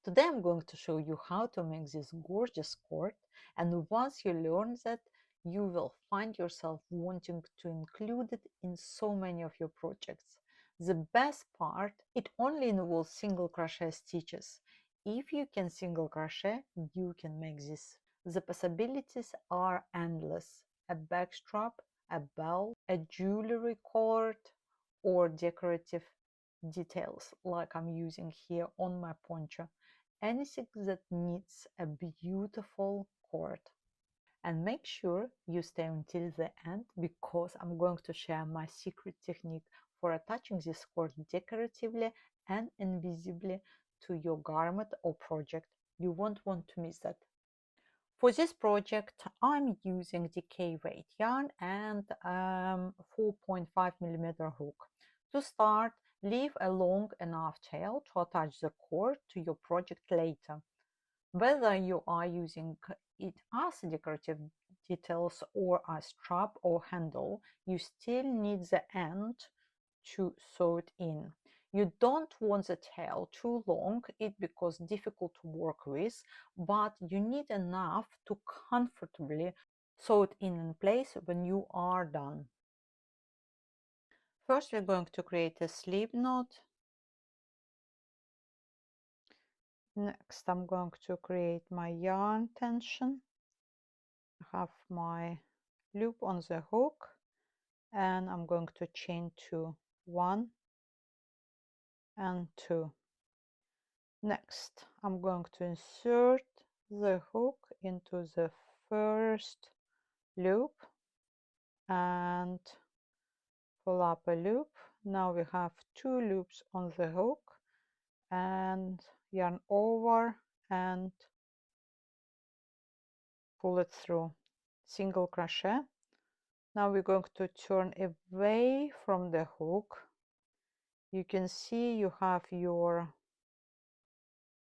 Today I'm going to show you how to make this gorgeous cord, and once you learn that, you will find yourself wanting to include it in so many of your projects. The best part, it only involves single crochet stitches. If you can single crochet, you can make this. The possibilities are endless. A backstrap, a belt, a jewelry cord, or decorative details like I'm using here on my poncho. Anything that needs a beautiful cord. And make sure you stay until the end, because I'm going to share my secret technique for attaching this cord decoratively and invisibly to your garment or project. You won't want to miss that. For this project, I'm using decay weight yarn and 4.5mm hook. To start, leave a long enough tail to attach the cord to your project later. Whether you are using it as decorative details or a strap or handle, you still need the end to sew it in. You don't want the tail too long, it becomes difficult to work with, but you need enough to comfortably sew it in place when you are done. First, we're going to create a slip knot. Next, I'm going to create my yarn tension. I have my loop on the hook, and I'm going to chain 2, 1 and 2. Next, I'm going to insert the hook into the first loop and pull up a loop. Now we have 2 loops on the hook, and yarn over and pull it through. Single crochet. Now we're going to turn away from the hook. You can see you have your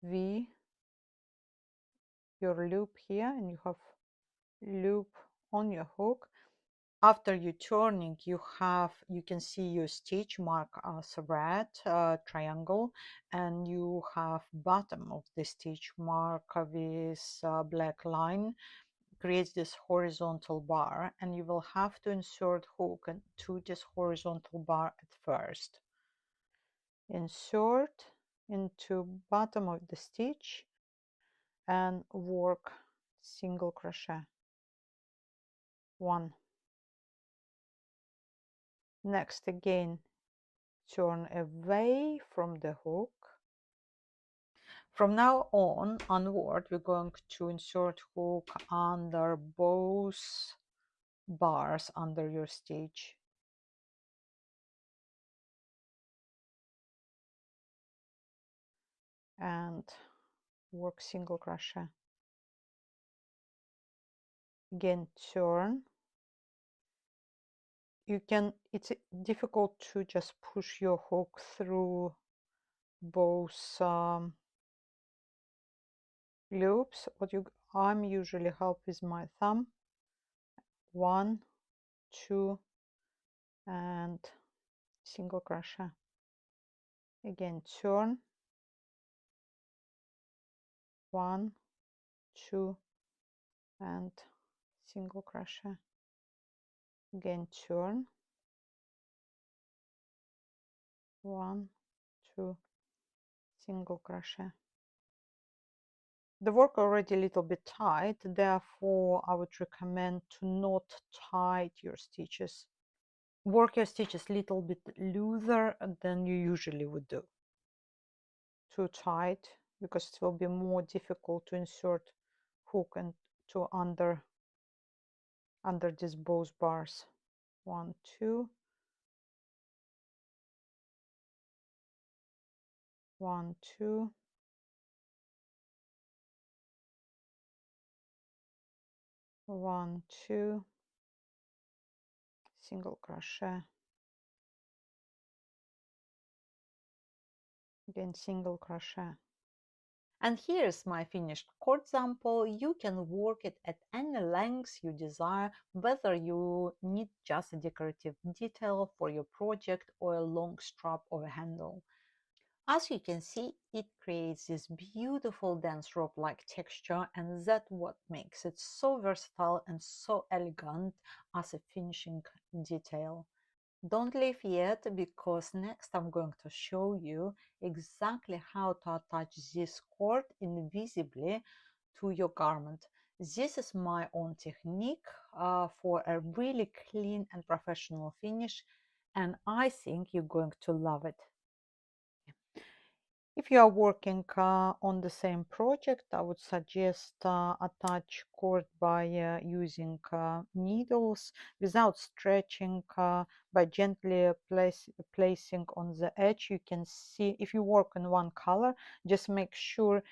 V, your loop here, and you have loop on your hook. After you turning, you can see your stitch mark as a red triangle, and you have bottom of the stitch mark with black line. Creates this horizontal bar, and you will have to insert hook into this horizontal bar at first. Insert into bottom of the stitch and work single crochet. 1. Next, again turn away from the hook. From now onward, we're going to insert hook under both bars under your stitch. And work single crochet. Again, turn. It's difficult to just push your hook through both loops. I'm usually help with my thumb. 1, 2, and single crochet. Again, turn. 1, 2, and single crochet. Again, turn. 1, 2, single crochet. The work already a little bit tight, therefore I would recommend to not tight your stitches. Work your stitches a little bit looser than you usually would do. Too tight, because it will be more difficult to insert hook and to under these both bars. 1, 2, 1, 2, 1, 2, single crochet. Again, single crochet. And here's my finished cord sample. You can work it at any length you desire, whether you need just a decorative detail for your project or a long strap or a handle. As you can see, it creates this beautiful dense rope-like texture, and that's what makes it so versatile and so elegant as a finishing detail. Don't leave yet, because next I'm going to show you exactly how to attach this cord invisibly to your garment. This is my own technique for a really clean and professional finish, and I think you're going to love it. If you are working on the same project, I would suggest attach cord by using needles without stretching, by gently placing on the edge. You can see, if you work in one color, just make sure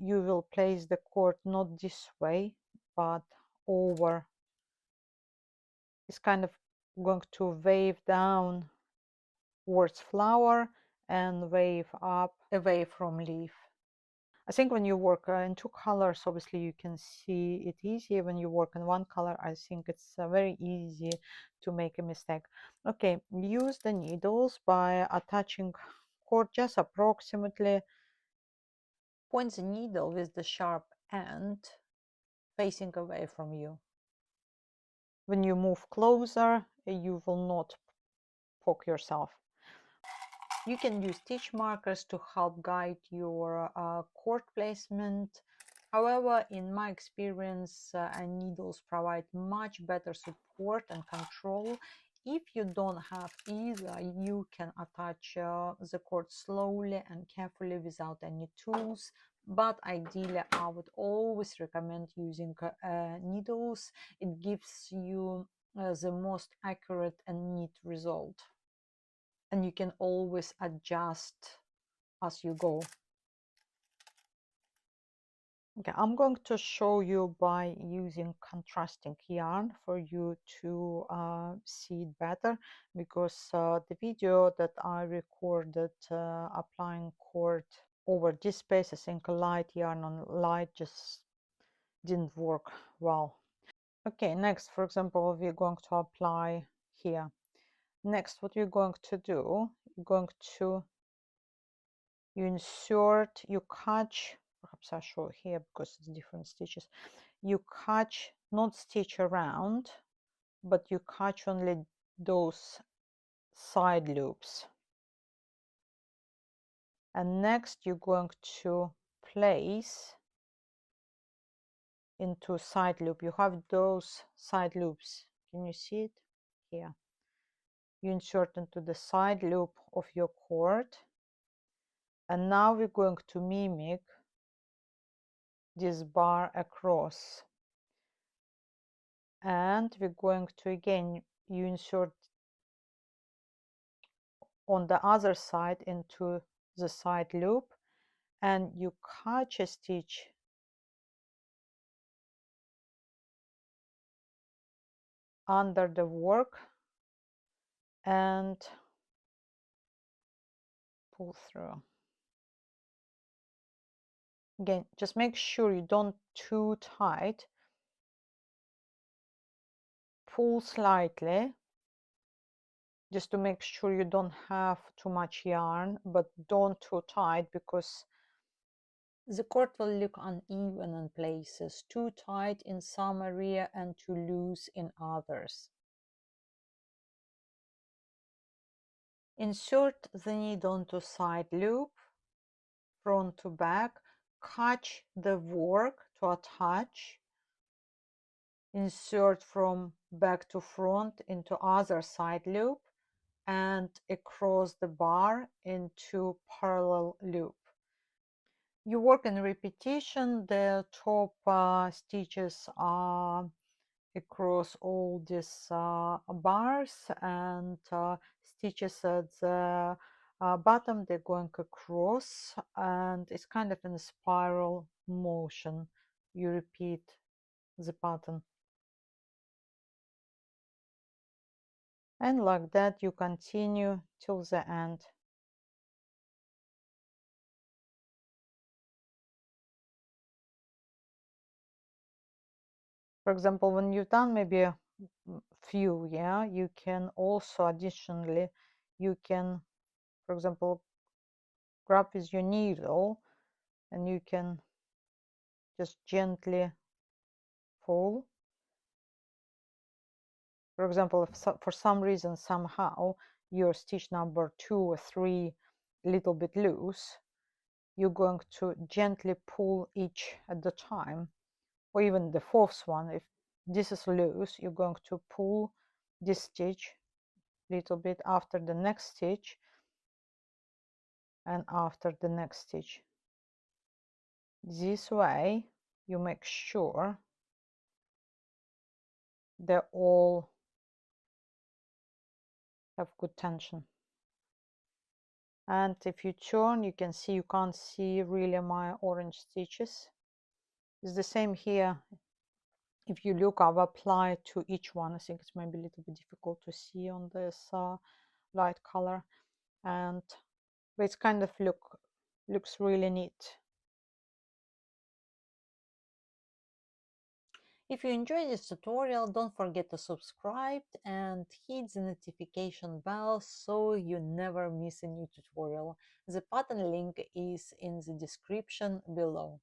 you will place the cord not this way, but over. It's kind of going to wave down towards flower and wave up away from leaf. I think when you work in two colors, obviously you can see it easy. When you work in one color, I think it's very easy to make a mistake. Okay, use the needles by attaching cord just approximately. Point the needle with the sharp end facing away from you. When you move closer, you will not poke yourself. You can use stitch markers to help guide your cord placement. However, in my experience, needles provide much better support and control. If you don't have either, you can attach the cord slowly and carefully without any tools. But ideally, I would always recommend using needles. It gives you the most accurate and neat result. And you can always adjust as you go. Okay, I'm going to show you by using contrasting yarn for you to see it better, because the video that I recorded applying cord over this space, I think light yarn on light just didn't work well. Okay, next, for example, we're going to apply here. Next, what you're going to do, you're going to insert, you catch, perhaps I show here because it's different stitches. You catch, not stitch around, but you catch only those side loops. And next you're going to place into side loop. You have those side loops. Can you see it? Here. You insert into the side loop of your cord. And now we're going to mimic this bar across. And we're going to, again, you insert on the other side into the side loop, and you catch a stitch under the work and pull through. Again, just make sure you don't too tight. Pull slightly just to make sure you don't have too much yarn, but don't too tight, because the cord will look uneven in places, too tight in some area and too loose in others. Insert the needle into side loop, front to back, catch the work to attach, insert from back to front into other side loop, and across the bar into parallel loop. You work in repetition. The top stitches are across all these bars, and stitches at the bottom, they're going across, and it's kind of in a spiral motion. You repeat the pattern, and like that you continue till the end. For example, when you've done maybe a few, yeah, you can also additionally, you can, for example, grab with your needle and you can just gently pull. For example, if for some reason somehow your stitch number 2 or 3 a little bit loose, you're going to gently pull each at the time, or even the fourth one. If this is loose, you're going to pull this stitch a little bit after the next stitch and after the next stitch. This way you make sure they all have good tension. And if you turn, you can see, you can't see really my orange stitches. It's the same here. If you look, I've applied to each one. I think it's maybe a little bit difficult to see on this light color, and but it's kind of looks really neat. If you enjoyed this tutorial, don't forget to subscribe and hit the notification bell so you never miss a new tutorial. The pattern link is in the description below.